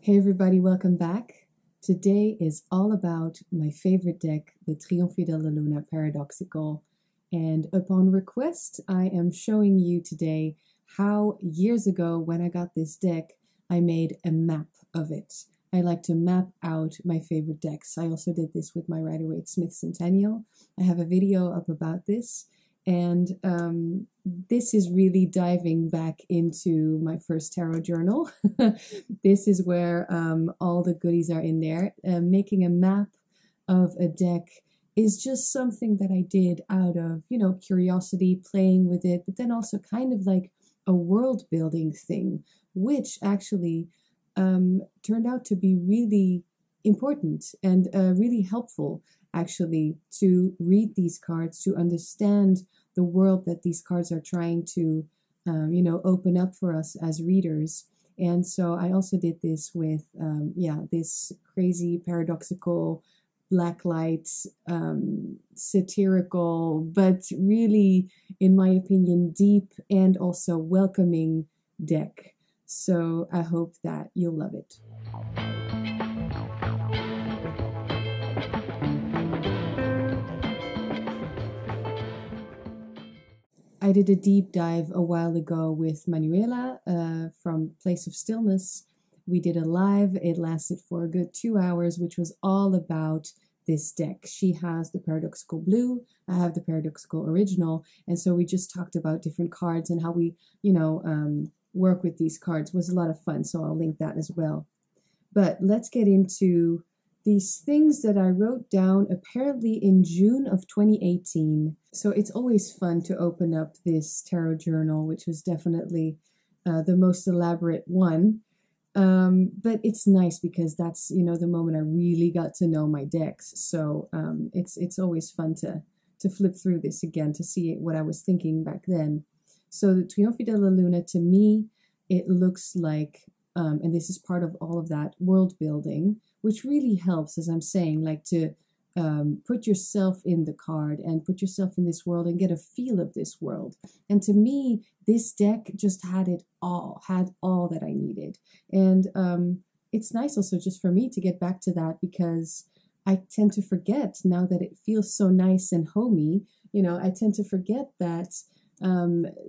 Hey everybody, welcome back. Today is all about my favorite deck, the Trionfi Della Luna Paradoxical. And upon request, I am showing you today how years ago when I got this deck, I made a map of it. I like to map out my favorite decks. I also did this with my Rider-Waite-Smith Centennial. I have a video up about this. And this is really diving back into my first tarot journal. This is where all the goodies are in there. Making a map of a deck is just something that I did out of, curiosity, playing with it, but then also kind of like a world building thing, which actually turned out to be really important and really helpful, actually, to read these cards, to understand the world that these cards are trying to, open up for us as readers. And so I also did this with, this crazy, paradoxical, blacklight, satirical, but really, in my opinion, deep and also welcoming deck. So I hope that you'll love it. I did a deep dive a while ago with Manuela from Place of Stillness. We did a live. It lasted for a good 2 hours, which was all about this deck. She has the Paradoxical Blue. I have the Paradoxical Original. And so we just talked about different cards and how we, work with these cards. It was a lot of fun. So I'll link that as well. But let's get into these things that I wrote down apparently in June of 2018. So it's always fun to open up this tarot journal, which was definitely the most elaborate one. But it's nice because that's, the moment I really got to know my decks. So it's always fun to flip through this again to see what I was thinking back then. So the Trionfi Della Luna, to me, it looks like, and this is part of all of that world building, which really helps, as I'm saying, like to put yourself in the card and put yourself in this world and get a feel of this world. And to me, this deck just had all that I needed. And it's nice also just for me to get back to that because I tend to forget now that it feels so nice and homey. I tend to forget that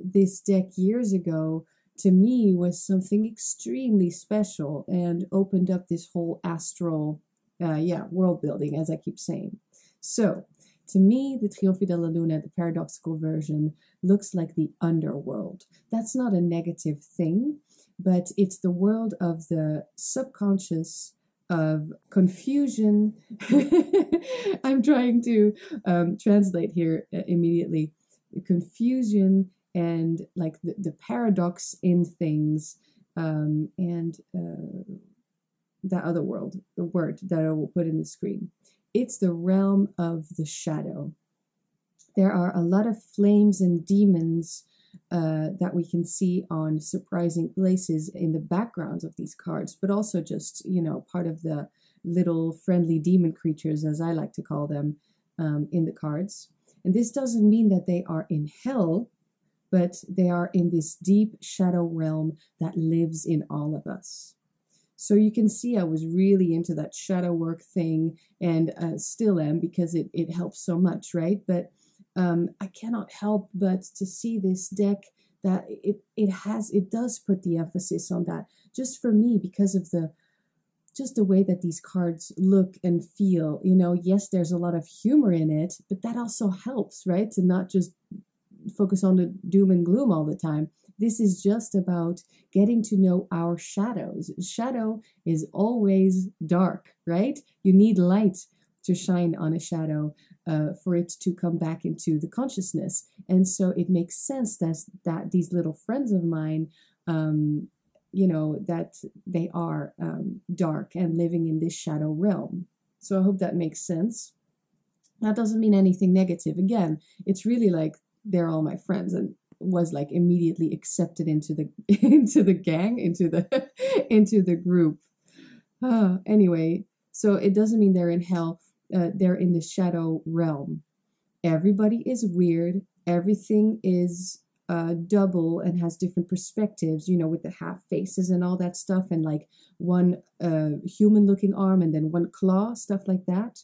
this deck years ago to me was something extremely special and opened up this whole astral, world building, as I keep saying. So to me, the Trionfi Della Luna, the paradoxical version, looks like the underworld. That's not a negative thing, but it's the world of the subconscious, of confusion. I'm trying to translate here immediately. Confusion and like the paradox in things, and that other world, the word that I will put in the screen. It's the realm of the shadow. There are a lot of flames and demons that we can see on surprising places in the backgrounds of these cards, but also just, part of the little friendly demon creatures, as I like to call them, in the cards. And this doesn't mean that they are in hell, but they are in this deep shadow realm that lives in all of us. So you can see I was really into that shadow work thing and still am because it helps so much, right? But I cannot help but to see this deck that it does put the emphasis on that just for me because of the way that these cards look and feel. Yes, there's a lot of humor in it, but that also helps, right? To not just focus on the doom and gloom all the time. This is just about getting to know our shadows. Shadow is always dark, right? You need light to shine on a shadow for it to come back into the consciousness. And so it makes sense that these little friends of mine, that they are dark and living in this shadow realm. So I hope that makes sense. That doesn't mean anything negative. Again, it's really like they're all my friends and was like immediately accepted into the gang, into the group. Anyway, so it doesn't mean they're in hell. They're in the shadow realm. Everybody is weird. Everything is double and has different perspectives, you know, with the half faces and all that stuff, and like one human looking arm and then one claw, stuff like that.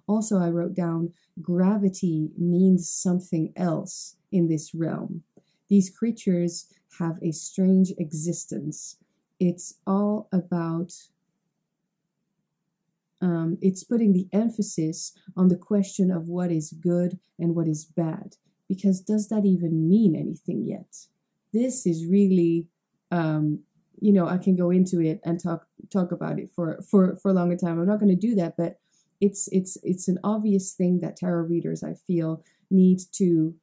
Also, I wrote down gravity means something else in this realm. These creatures have a strange existence. It's all about, it's putting the emphasis on the question of what is good and what is bad. Because does that even mean anything yet? This is really, you know, I can go into it and talk about it for a longer time. I'm not going to do that, but it's an obvious thing that tarot readers, I feel, need to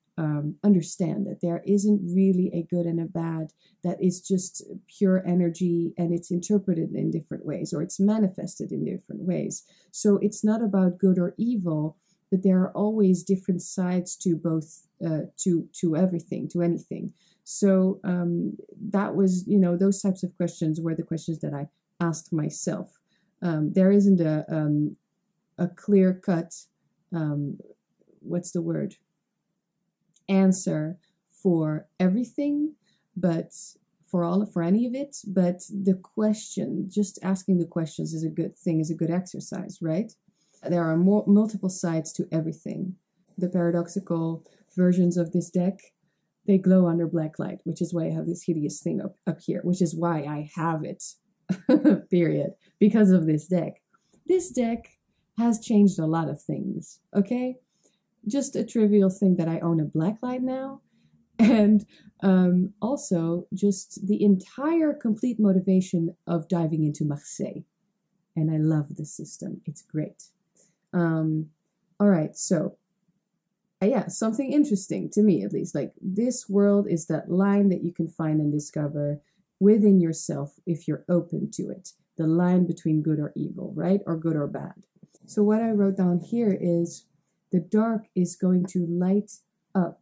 understand, that there isn't really a good and a bad, that is just pure energy, and it's interpreted in different ways, or it's manifested in different ways. So it's not about good or evil, but there are always different sides to both, to everything, to anything. So that was, you know, those types of questions were the questions that I asked myself. There isn't a clear-cut, what's the word, answer for everything, but for any of it. But the question, just asking the questions is a good thing, is a good exercise, right? There are multiple sides to everything. The paradoxical versions of this deck, they glow under black light, which is why I have this hideous thing up here, which is why I have it, period, because of this deck. This deck has changed a lot of things, okay? Just a trivial thing that I own a black light now, and also just the entire complete motivation of diving into Marseille. And I love the system. It's great. All right, so yeah, something interesting to me, at least, like this world is that line that you can find and discover within yourself if you're open to it. The line between good or evil, right? Or good or bad. So what I wrote down here is the dark is going to light up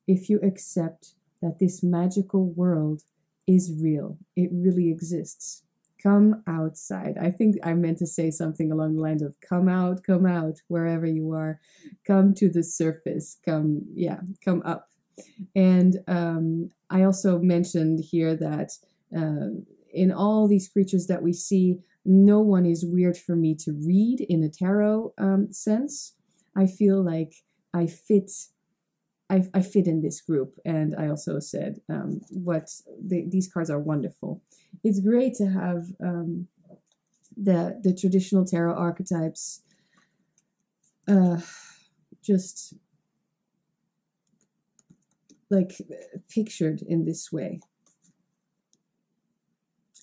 if you accept that this magical world is real. It really exists. Come outside. I think I meant to say something along the lines of come out, wherever you are. Come to the surface. Come up. And I also mentioned here that in all these creatures that we see, no one is weird for me to read in a tarot sense. I feel like I fit in this group, and I also said these cards are wonderful. It's great to have the traditional tarot archetypes just like pictured in this way,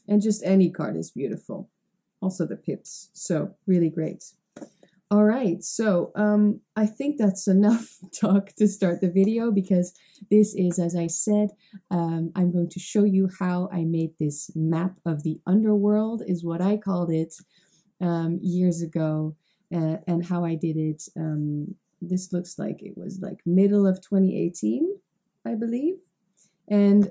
and just any card is beautiful. Also the pips, so really great. All right, so I think that's enough talk to start the video, because this is, as I said, I'm going to show you how I made this map of the underworld, is what I called it years ago, and how I did it. This looks like it was like middle of 2018, I believe. And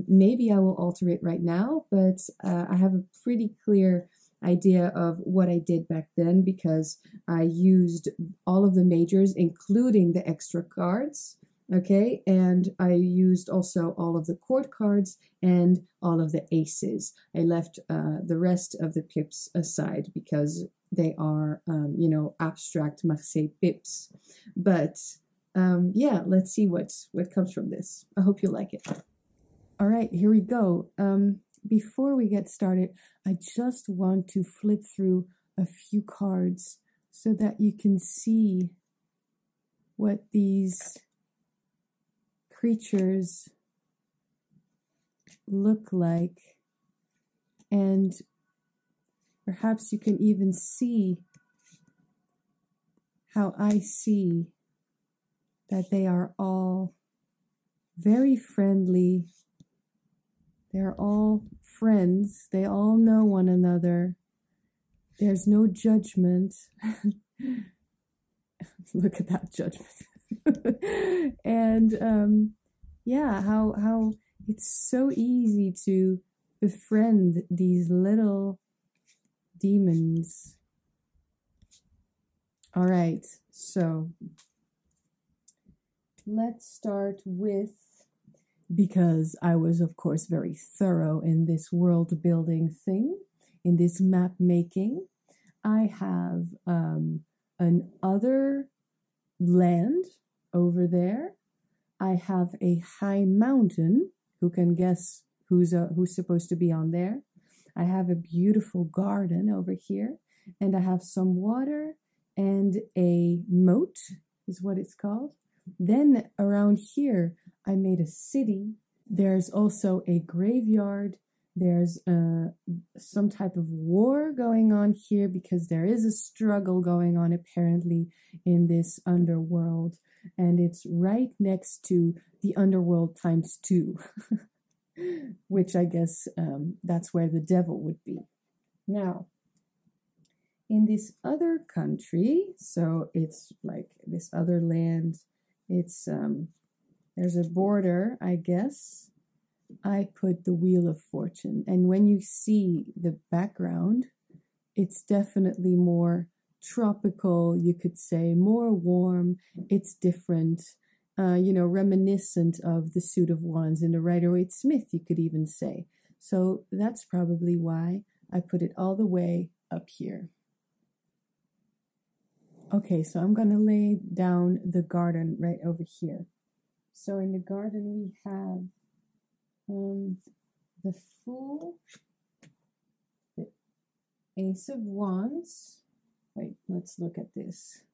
maybe I will alter it right now, but I have a pretty clear idea of what I did back then, because I used all of the majors, including the extra cards, okay? And I used also all of the court cards and all of the aces. I left the rest of the pips aside because they are, you know, abstract Marseille pips. But yeah, let's see what comes from this. I hope you like it. All right, here we go. Before we get started, I just want to flip through a few cards so that you can see what these creatures look like. And perhaps you can even see how I see that they are all very friendly. They're all friends. They all know one another. There's no judgment. Look at that judgment. And yeah, how it's so easy to befriend these little demons. All right, so let's start with because I was, of course, very thorough in this world building thing, in this map making. I have an other land over there. I have a high mountain. Who can guess who's supposed to be on there? I have a beautiful garden over here, and I have some water and a moat is what it's called. Then around here, I made a city. There's also a graveyard. There's some type of war going on here because there is a struggle going on apparently in this underworld. And it's right next to the underworld times 2, which I guess that's where the devil would be. Now, in this other country, so it's like this other land, it's there's a border, I guess. I put the Wheel of Fortune, and when you see the background, it's definitely more tropical, you could say, more warm. It's different, reminiscent of the Suit of Wands in the Rider-Waite-Smith, you could even say. So that's probably why I put it all the way up here. Okay, so I'm going to lay down the garden right over here. So in the garden we have the Fool, the Ace of Wands. Wait, let's look at this.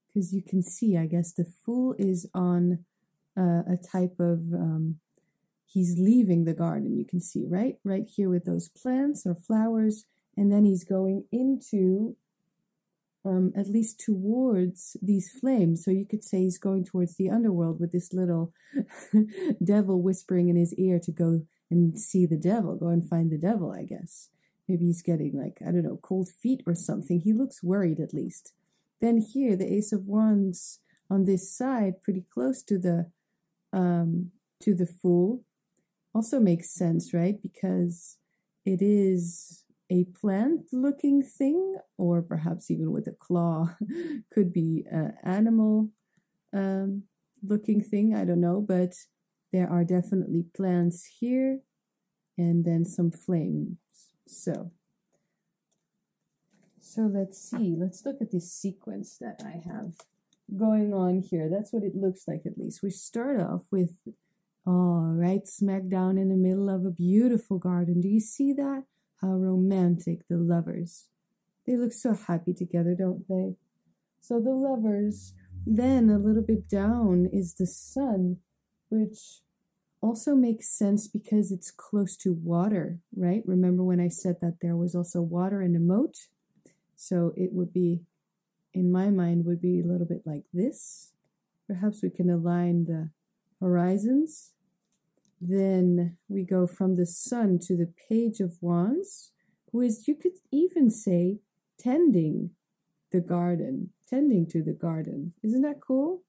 Because you can see, I guess, the Fool is on a type of, he's leaving the garden, you can see, right? Right here with those plants or flowers. And then he's going into, at least towards these flames. So you could say he's going towards the underworld with this little devil whispering in his ear to go and see the devil, go and find the devil, I guess. Maybe he's getting like, I don't know, cold feet or something. He looks worried at least. Then here, the Ace of Wands on this side, pretty close to the Fool, also makes sense, right? Because it is a plant-looking thing, or perhaps even with a claw. Could be an animal-looking thing, I don't know, but there are definitely plants here, and then some flames. So let's see. Let's look at this sequence that I have going on here. That's what it looks like, at least. We start off with, right smack down in the middle of a beautiful garden. Do you see that? How romantic, the lovers. They look so happy together, don't they? So the lovers. Then a little bit down is the sun, which also makes sense because it's close to water, right? Remember when I said that there was also water in the moat? So it would be, in my mind, would be a little bit like this. Perhaps we can align the horizons. Then we go from the sun to the Page of Wands, who is, you could even say, tending the garden, tending to the garden. Isn't that cool?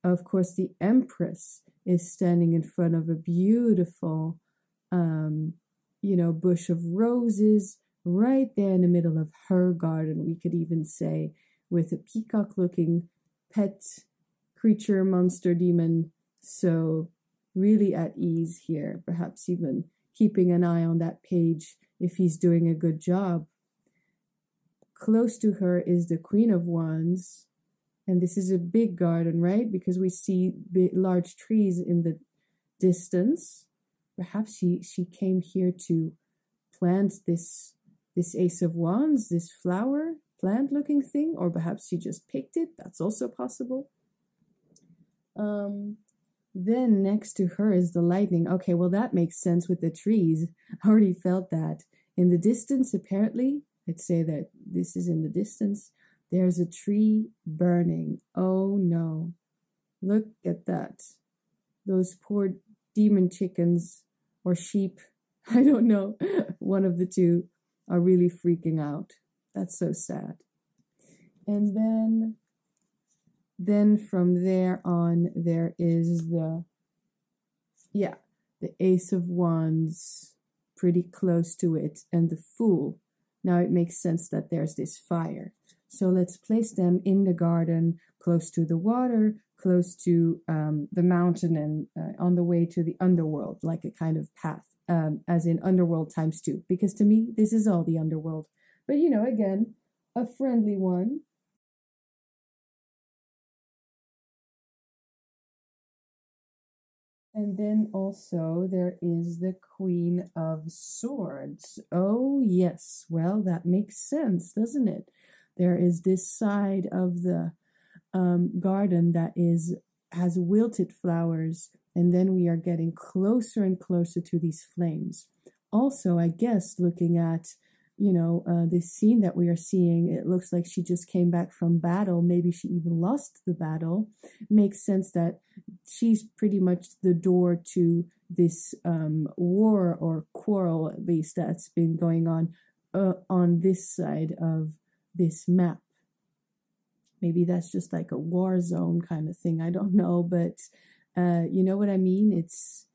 Of course, the Empress is standing in front of a beautiful, bush of roses right there in the middle of her garden, we could even say, with a peacock-looking pet creature, monster, demon. So really at ease here, perhaps even keeping an eye on that page if he's doing a good job. Close to her is the Queen of Wands, and this is a big garden, right? Because we see large trees in the distance. Perhaps she came here to plant this Ace of Wands, this flower plant-looking thing, or perhaps she just picked it. That's also possible. Then next to her is the lightning. Okay, well, that makes sense with the trees. I already felt that. In the distance, apparently, I'd say that this is in the distance, there's a tree burning. Oh, no. Look at that. Those poor demon chickens or sheep, I don't know, one of the two, are really freaking out. That's so sad. And then from there on, there is the Ace of Wands, pretty close to it, and the Fool. Now it makes sense that there's this fire. So let's place them in the garden, close to the water, close to the mountain and on the way to the underworld, like a kind of path, as in underworld times 2, because to me, this is all the underworld. But, you know, again, a friendly one. And then also there is the Queen of Swords. Oh, yes. Well, that makes sense, doesn't it? There is this side of the garden that has wilted flowers, and then we are getting closer and closer to these flames. Also, I guess looking at, you know, this scene that we are seeing, it looks like she just came back from battle. Maybe she even lost the battle. Makes sense that she's pretty much the door to this war or quarrel, at least, that's been going on this side of this map. Maybe that's just like a war zone kind of thing. I don't know, but you know what I mean? It's,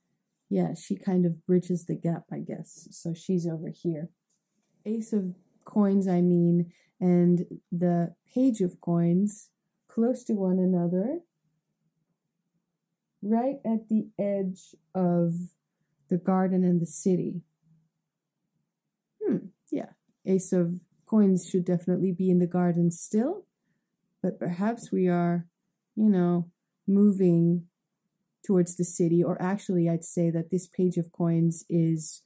yeah, she kind of bridges the gap, I guess. So she's over here. Ace of coins, I mean, and the page of coins close to one another, right at the edge of the garden and the city. Yeah, Ace of coins should definitely be in the garden still. But perhaps we are, you know, moving towards the city. Or actually, I'd say that this page of coins is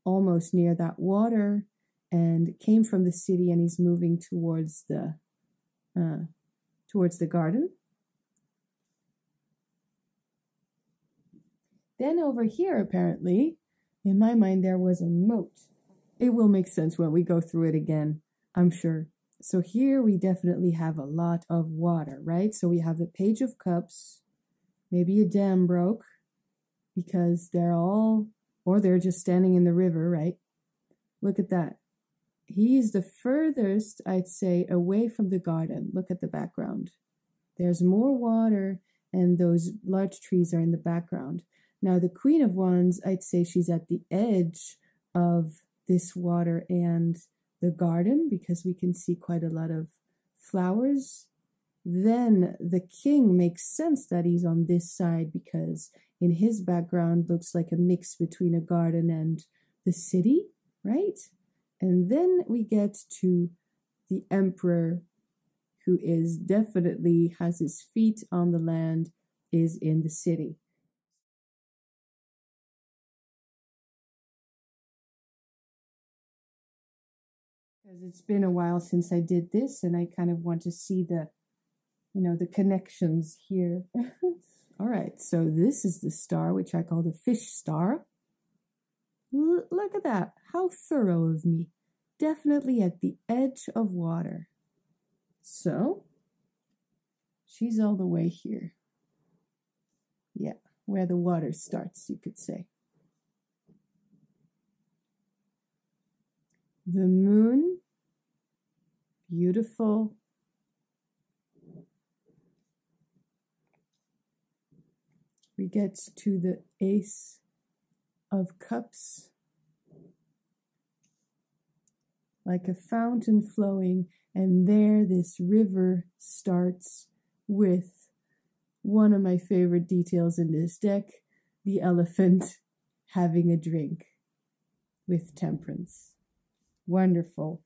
almost near that water and came from the city, and he's moving towards the garden. Then over here, apparently, in my mind, there was a moat. It will make sense when we go through it again, I'm sure. So here we definitely have a lot of water, right? So we have the Page of Cups. Maybe a dam broke because they're just standing in the river, right? Look at that. He's the furthest, I'd say, away from the garden. Look at the background. There's more water, and those large trees are in the background. Now, the Queen of Wands, I'd say she's at the edge of this water and the garden, because we can see quite a lot of flowers. Then the king makes sense that he's on this side, because in his background looks like a mix between a garden and the city, right? And then we get to the emperor, who is definitely has his feet on the land, is in the city. Because it's been a while since I did this, and I kind of want to see the connections here. All right, so this is the star, which I call the fish star. Look at that. How thorough of me. Definitely at the edge of water. So, she's all the way here. Yeah, where the water starts, you could say. The moon, beautiful. We get to the Ace of Cups, like a fountain flowing, and there this river starts with one of my favorite details in this deck, the elephant having a drink with temperance. Wonderful.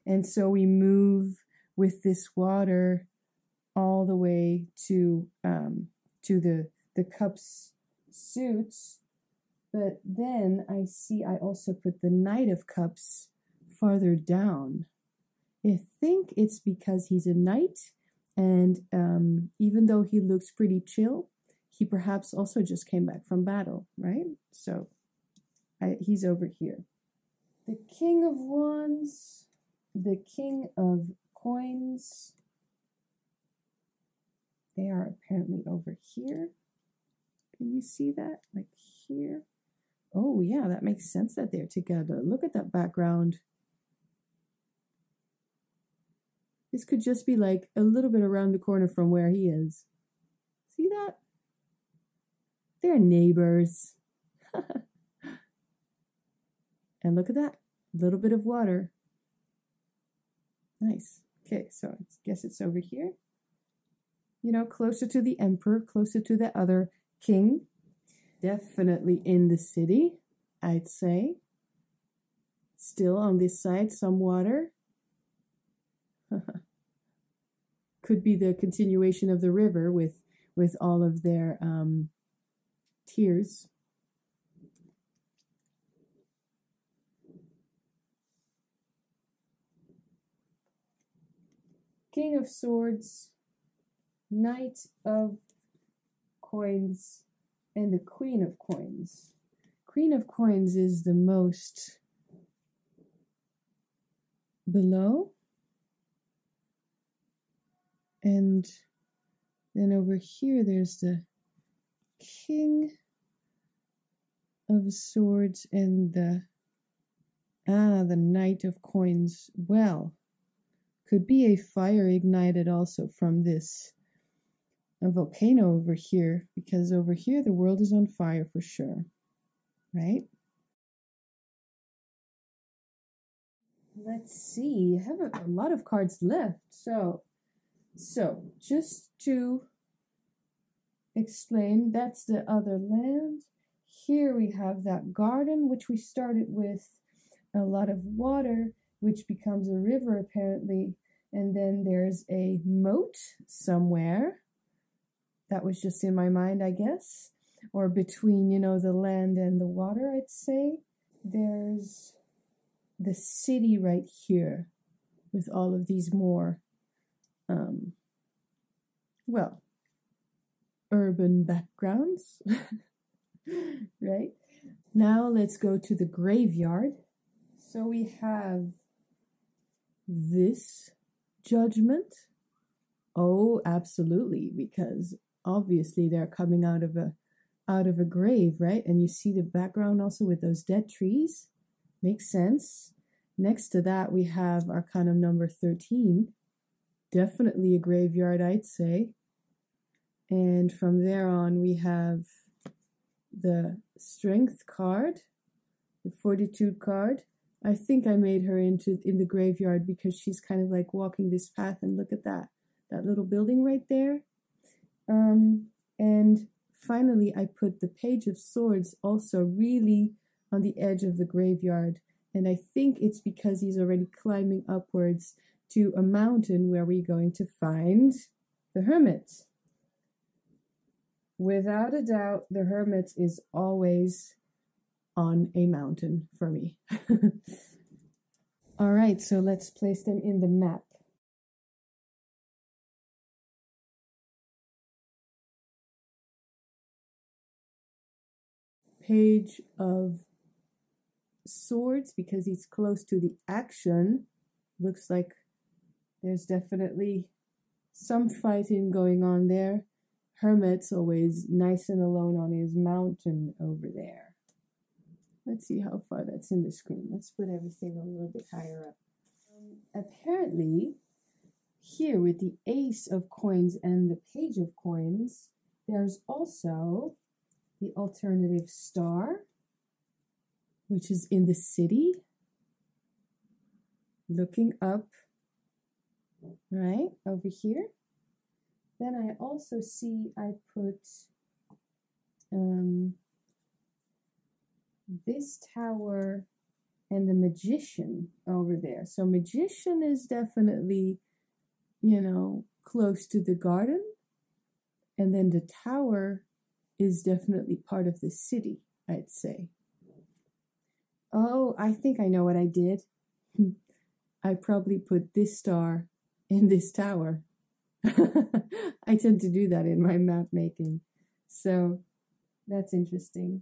And so we move with this water all the way to the cups suits. But then I also put the Knight of Cups farther down. I think it's because he's a knight, and even though he looks pretty chill, he perhaps also just came back from battle, right? So he's over here. The King of Wands, the King of Coins, they are apparently over here. Can you see that? Like here? Oh, yeah, that makes sense that they're together. Look at that background. This could just be like a little bit around the corner from where he is. See that? They're neighbors. And look at that. A little bit of water. Nice. Okay, so I guess it's over here. you know, closer to the emperor, closer to the other king. Definitely in the city, I'd say. Still on this side, some water. Could be the continuation of the river with all of their tears. King of Swords, Knight of Coins, and the Queen of Coins. Queen of Coins is the most below. And then over here, there's the King of Swords and the Knight of Coins. Well, could be a fire ignited also from this a volcano over here, because over here the world is on fire for sure, right? Let's see, I have a lot of cards left. So just to explain, that's the other land. Here we have that garden, which we started with a lot of water, which becomes a river apparently. And then there's a moat somewhere. That was just in my mind, I guess. Or between, you know, the land and the water, I'd say. There's the city right here with all of these more, well, urban backgrounds, right? Now let's go to the graveyard. So we have this judgment. Oh, absolutely, because obviously they're coming out of a grave, right? And you see the background also with those dead trees. Makes sense. Next to that, we have Arcanum number 13. Definitely a graveyard, I'd say. And from there on, we have the Strength card, the Fortitude card. I think I made her in the graveyard because she's kind of like walking this path, and look at that little building right there. And finally, I put the Page of Swords also really on the edge of the graveyard. And I think it's because he's already climbing upwards to a mountain where we're going to find the Hermit. Without a doubt, the Hermit is always on a mountain for me. All right, so let's place them in the map. Page of Swords, because he's close to the action. Looks like there's definitely some fighting going on there. Hermit's always nice and alone on his mountain over there. Let's see how far that's in the screen. Let's put everything a little bit higher up. Apparently, here with the Ace of Coins and the Page of Coins, there's also the alternative star, which is in the city, looking up, right, over here. Then I also see I put this tower and the Magician over there. So Magician is definitely, you know, close to the garden. And then the tower is definitely part of the city, I'd say. Oh, I think I know what I did. I probably put this star in this tower. I tend to do that in my map making. So that's interesting.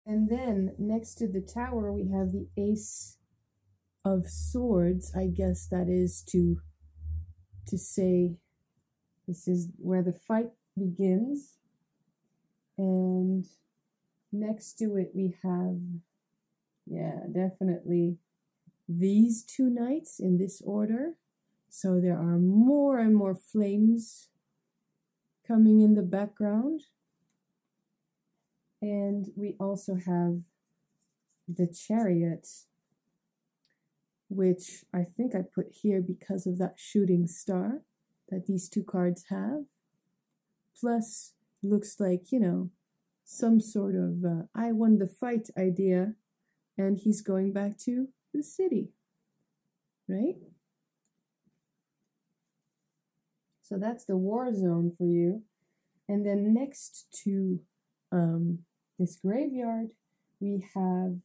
And then next to the tower, we have the Ace of Swords. I guess that is to say this is where the fight begins. And next to it, we have, yeah, definitely these two knights in this order. So there are more and more flames coming in the background. And we also have the Chariot which I think I put here because of that shooting star that these two cards have. Plus, looks like, you know, some sort of I won the fight idea, and he's going back to the city, right? So that's the war zone for you. And then next to this graveyard, we have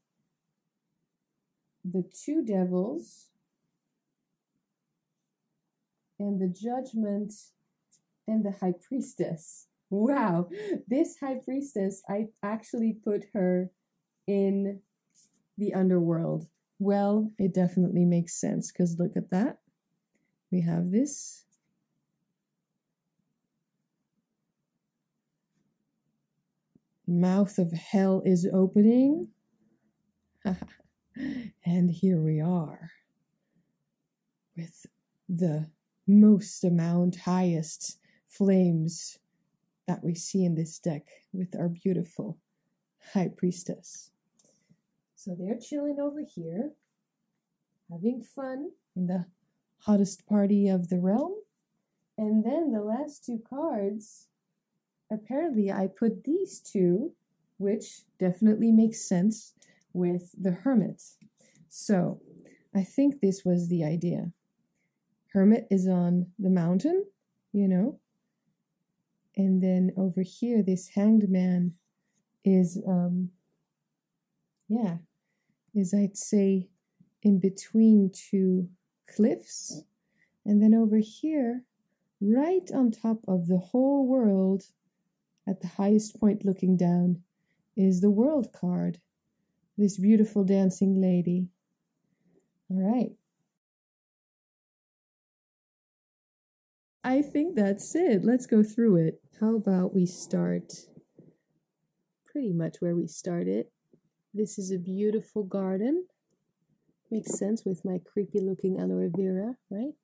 the two devils and the judgment and the high priestess. Wow, this high priestess, I actually put her in the underworld. Well, it definitely makes sense because look at that. We have this. Mouth of hell is opening. And here we are with the most amount, highest flames that we see in this deck with our beautiful high priestess. So they're chilling over here, having fun in the hottest party of the realm. And then the last two cards, apparently I put these two, which definitely makes sense with the hermit. So I think this was the idea. Hermit is on the mountain, you know, and then over here this hanged man is I'd say in between two cliffs, and then over here right on top of the whole world at the highest point looking down is the world card, this beautiful dancing lady. All right. I think that's it. Let's go through it. How about we start pretty much where we started. This is a beautiful garden. Makes sense with my creepy looking aloe vera, right?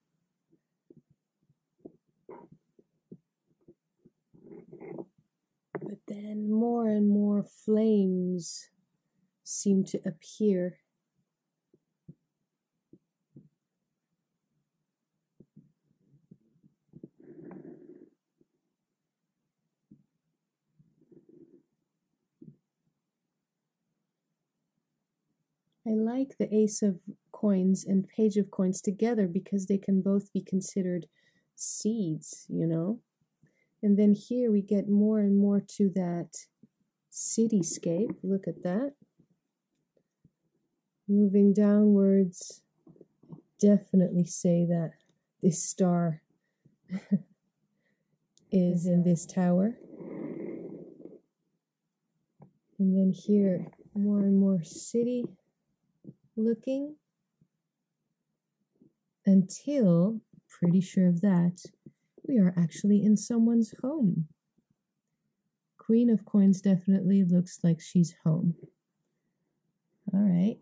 But then more and more flames seem to appear. I like the Ace of Coins and Page of Coins together because they can both be considered seeds, you know? And then here we get more and more to that cityscape. Look at that. Moving downwards, definitely say that this star is in this tower. And then here, more and more city looking until, pretty sure of that, we are actually in someone's home. Queen of Coins definitely looks like she's home. All right,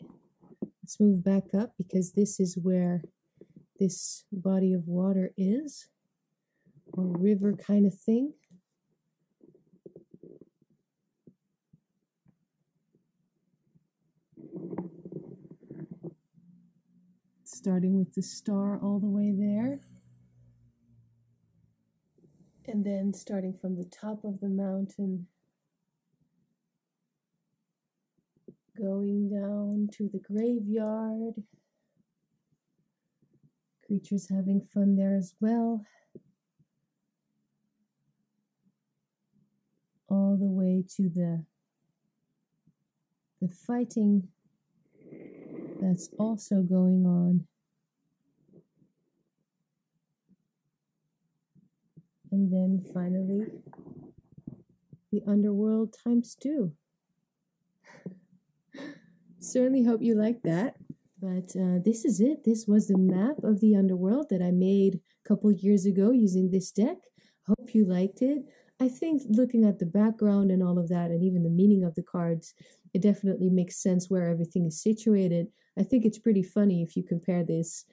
let's move back up because this is where this body of water is, or river kind of thing. Starting with the star all the way there. And then starting from the top of the mountain, going down to the graveyard. Creatures having fun there as well. All the way to the fighting that's also going on. And then finally, the underworld × 2. Certainly hope you like that. But this is it. This was the map of the underworld that I made a couple years ago using this deck. Hope you liked it. I think looking at the background and all of that, and even the meaning of the cards, it definitely makes sense where everything is situated. I think it's pretty funny if you compare this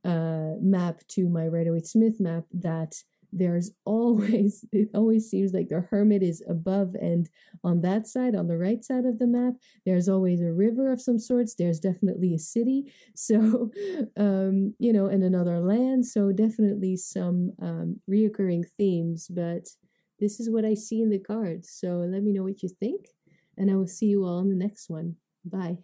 map to my Rider-Waite-Smith map that there's always, it always seems like the hermit is above, and on that side, on the right side of the map, there's always a river of some sorts. There's definitely a city. So, you know, and another land. So definitely some reoccurring themes, but this is what I see in the cards. So let me know what you think, and I will see you all in the next one. Bye.